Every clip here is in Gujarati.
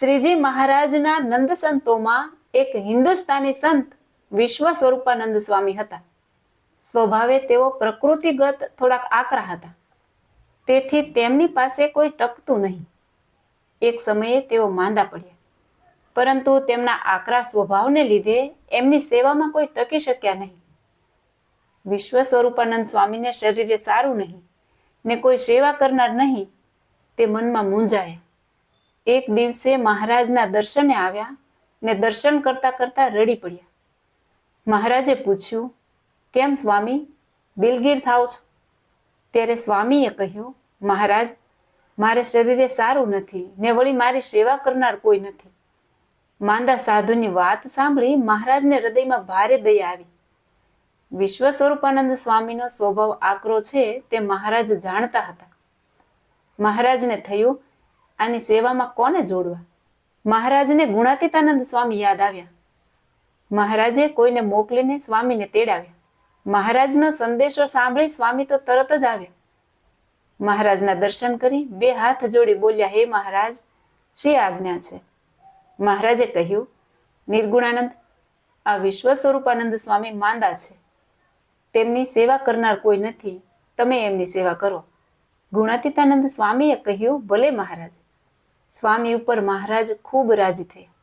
શ્રીજી મહારાજના નંદ સંતોમાં એક હિન્દુસ્તાની સંત વિશ્વ સ્વરૂપાનંદ સ્વામી હતા. સ્વભાવે તેઓ પ્રકૃતિગત થોડાક આકરા હતા, તેથી તેમની પાસે કોઈ ટકતું નહીં. એક સમયે તેઓ માંદા પડ્યા, પરંતુ તેમના આકરા સ્વભાવને લીધે એમની સેવામાં કોઈ ટકી શક્યા નહીં. વિશ્વ સ્વરૂપાનંદ સ્વામીને શરીરે સારું નહીં ને કોઈ સેવા કરનાર નહીં, તે મનમાં મૂંઝાયા. એક દિવસે મહારાજના દર્શને આવ્યા ને દર્શન કરતા કરતા રડી પડ્યા. મહારાજે પૂછ્યું, કેમ સ્વામી, દિલગીર થાવ છો? ત્યારે સ્વામીએ કહ્યું, મહારાજ, મારે શરીરે સારું નથી ને વળી મારી સેવા કરનાર કોઈ નથી. માંદા સાધુની વાત સાંભળી મહારાજને હૃદયમાં ભારે દયા આવી. વિશ્વ સ્વરૂપાનંદ સ્વામીનો સ્વભાવ આકરો છે તે મહારાજ જાણતા હતા. મહારાજને થયું, આની સેવામાં કોને જોડવા? મહારાજને ગુણાતીતાનંદ સ્વામી યાદ આવ્યા. મહારાજે કોઈને મોકલીને સ્વામીને તેડાવ્યા. મહારાજનો સંદેશો સાંભળી સ્વામી તો તરત જ આવ્યા. મહારાજના દર્શન કરી બે હાથ જોડી બોલ્યા, હે મહારાજ, શી આજ્ઞા છે? મહારાજે કહ્યું, નિર્ગુણાનંદ, આ વિશ્વ સ્વરૂપાનંદ સ્વામી માંદા છે. તેમની સેવા કરનાર કોઈ નથી, તમે એમની સેવા કરો. ગુણાતીતાનંદ સ્વામીએ કહ્યું, ભલે મહારાજ. સ્વામી ઉપર મહારાજ ખૂબ રાજી થયા.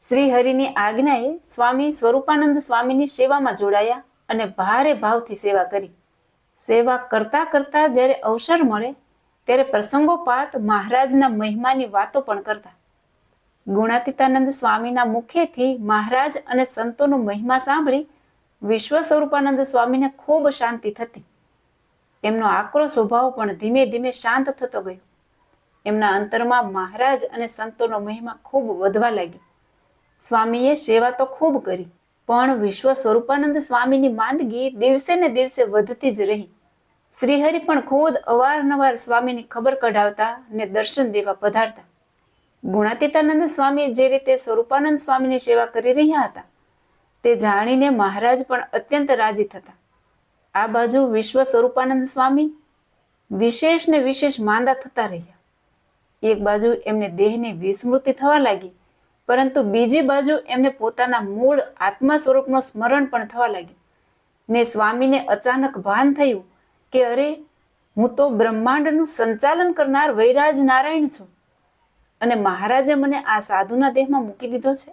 શ્રી હરિની આજ્ઞાએ સ્વામી સ્વરૂપાનંદ સ્વામીની સેવામાં જોડાયા અને ભારે ભાવથી સેવા કરી. સેવા કરતા કરતા જ્યારે અવસર મળે ત્યારે પ્રસંગોપાત મહારાજના મહિમાની વાતો પણ કરતા. ગુણાતીતાનંદ સ્વામીના મુખેથી મહારાજ અને સંતોનો મહિમા સાંભળી વિશ્વ સ્વરૂપાનંદ સ્વામીને ખૂબ શાંતિ થતી. એમનો આકરો સ્વભાવ પણ ધીમે ધીમે શાંત થતો ગયો. એમના અંતરમાં મહારાજ અને સંતોનો મહિમા ખૂબ વધવા લાગ્યો. સ્વામીએ સેવા તો ખૂબ કરી, પણ વિશ્વ સ્વરૂપાનંદ સ્વામીની માંદગી દિવસે ને દિવસે વધતી જ રહી. શ્રીહરિ પણ ખુદ અવારનવાર સ્વામીની ખબર કઢાવતા ને દર્શન દેવા પધારતા. ગુણાતીતાનંદ સ્વામી જે રીતે સ્વરૂપાનંદ સ્વામીની સેવા કરી રહ્યા હતા તે જાણીને મહારાજ પણ અત્યંત રાજી થતા. આ બાજુ વિશ્વ સ્વરૂપાનંદ સ્વામી વિશેષ ને વિશેષ માંદા થતા રહ્યા. એક બાજુ એમને દેહની વિસ્મૃતિ થવા લાગી, પરંતુ બીજી બાજુ એમને પોતાના મૂળ આત્મા સ્વરૂપનું સ્મરણ પણ થવા લાગ્યું ને સ્વામીને અચાનક ભાન થયું કે અરે, હું તો બ્રહ્માંડનું સંચાલન કરનાર વૈરાજ નારાયણ છું અને મહારાજે મને આ સાધુના દેહમાં મૂકી દીધો છે.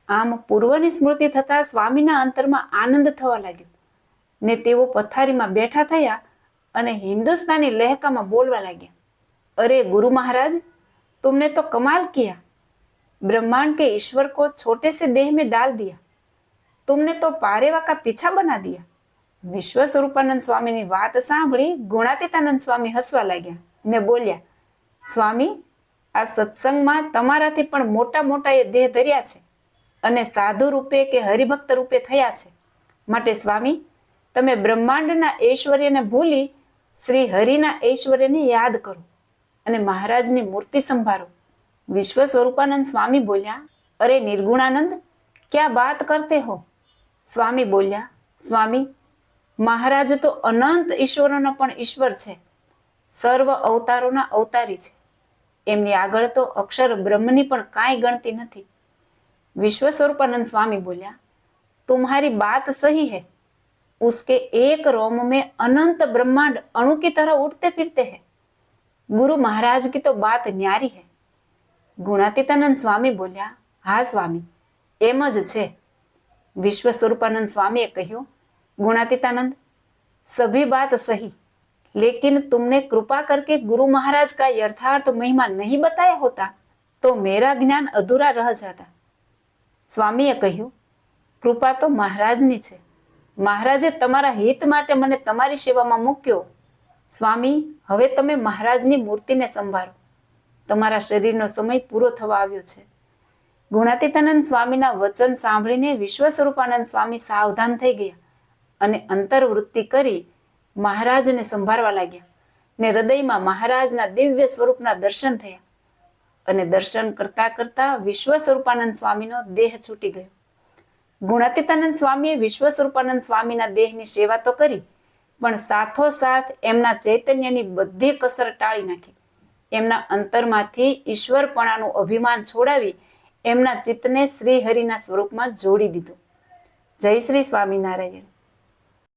આમ પૂર્વની સ્મૃતિ થતા સ્વામીના અંતરમાં આનંદ થવા લાગ્યો ને તેઓ પથારીમાં બેઠા થયા અને હિન્દુસ્તાની લહેકામાં બોલવા લાગ્યા, अरे गुरु महाराज, तुमने तो कमाल किया. ब्रह्मांड के ईश्वर को छोटे से देह में डाल दिया. तुमने तो पारेवा का पीछा बना दिया. विश्व स्वरूपानंद स्वामी ની વાત સાંભળી ગુણાતીતાનંદ સ્વામી હસવા લાગ્યા ને બોલ્યા, સ્વામી, આ સત્સંગમાં તમારાથી પણ મોટા મોટા એ દેહ ધર્યા છે અને સાધુ રૂપે કે હરિભક્ત રૂપે થયા છે. માટે સ્વામી, તમે બ્રહ્માંડના ઐશ્વર્યને ભૂલી શ્રી હરિના ઐશ્વર્યને યાદ કરો અને મહારાજની મૂર્તિ સંભાળો. વિશ્વ સ્વરૂપાનંદ સ્વામી બોલ્યા, અરે નિર્ગુણાનંદ, ક્યાં બાત કરતે હો? સ્વામી બોલ્યા, સ્વામી, મહારાજ તો અનંત ઈશ્વરોનો પણ ઈશ્વર છે, સર્વ અવતારોના અવતારી છે. એમની આગળ તો અક્ષર બ્રહ્મની પણ કાંઈ ગણતી નથી. વિશ્વ સ્વરૂપાનંદ સ્વામી બોલ્યા, तुम्हारी बात सही है. उसके एक रोम में अनंत ब्रह्मांड अणु की तरह उठते फिरते हैं. गुरु महाराज की तो बात न्यारी है. गुणातीतानंद स्वामी बोल्या, हाँ स्वामी, एम ज छे. विश्व स्वरूपानंद स्वामी કહ્યું, गुणातीतानंद, सभी बात सही, लेकिन तुमने कृपा करके गुरु महाराज का यथार्थ महिमा नहीं बताया होता तो मेरा ज्ञान अधूरा रह जाता. સ્વામીએ કહ્યું, કૃપા તો મહારાજની છે. મહારાજે તમારા હિત માટે મને તમારી સેવામાં મૂક્યો. સ્વામી, હવે તમે મહારાજની મૂર્તિને સંભાળો. તમારા શરીરનો સમય પૂરો થવા આવ્યો છે. ગુણાતીતાનંદ સ્વામીના વચન સાંભળીને વિશ્વ સ્વરૂપાનંદ સ્વામી સાવધાન થઈ ગયા અને અંતર્વૃત્તિ કરી મહારાજને સંભાળવા લાગ્યા ને હૃદયમાં મહારાજના દિવ્ય સ્વરૂપના દર્શન થયા અને દર્શન કરતા કરતા વિશ્વ સ્વરૂપાનંદ સ્વામીનો દેહ છૂટી ગયો. ગુણાતીતાનંદ સ્વામીએ વિશ્વ સ્વરૂપાનંદ સ્વામીના દેહની સેવા તો કરી, પણ સાથોસાથ એમના ચૈતન્યની બધી કસર ટાળી નાખી એમના અંતરમાંથી ઈશ્વરપણાનું અભિમાન છોડાવી એમના ચિત્તને શ્રી હરિના સ્વરૂપમાં જોડી દીધું. જય શ્રી સ્વામિનારાયણ.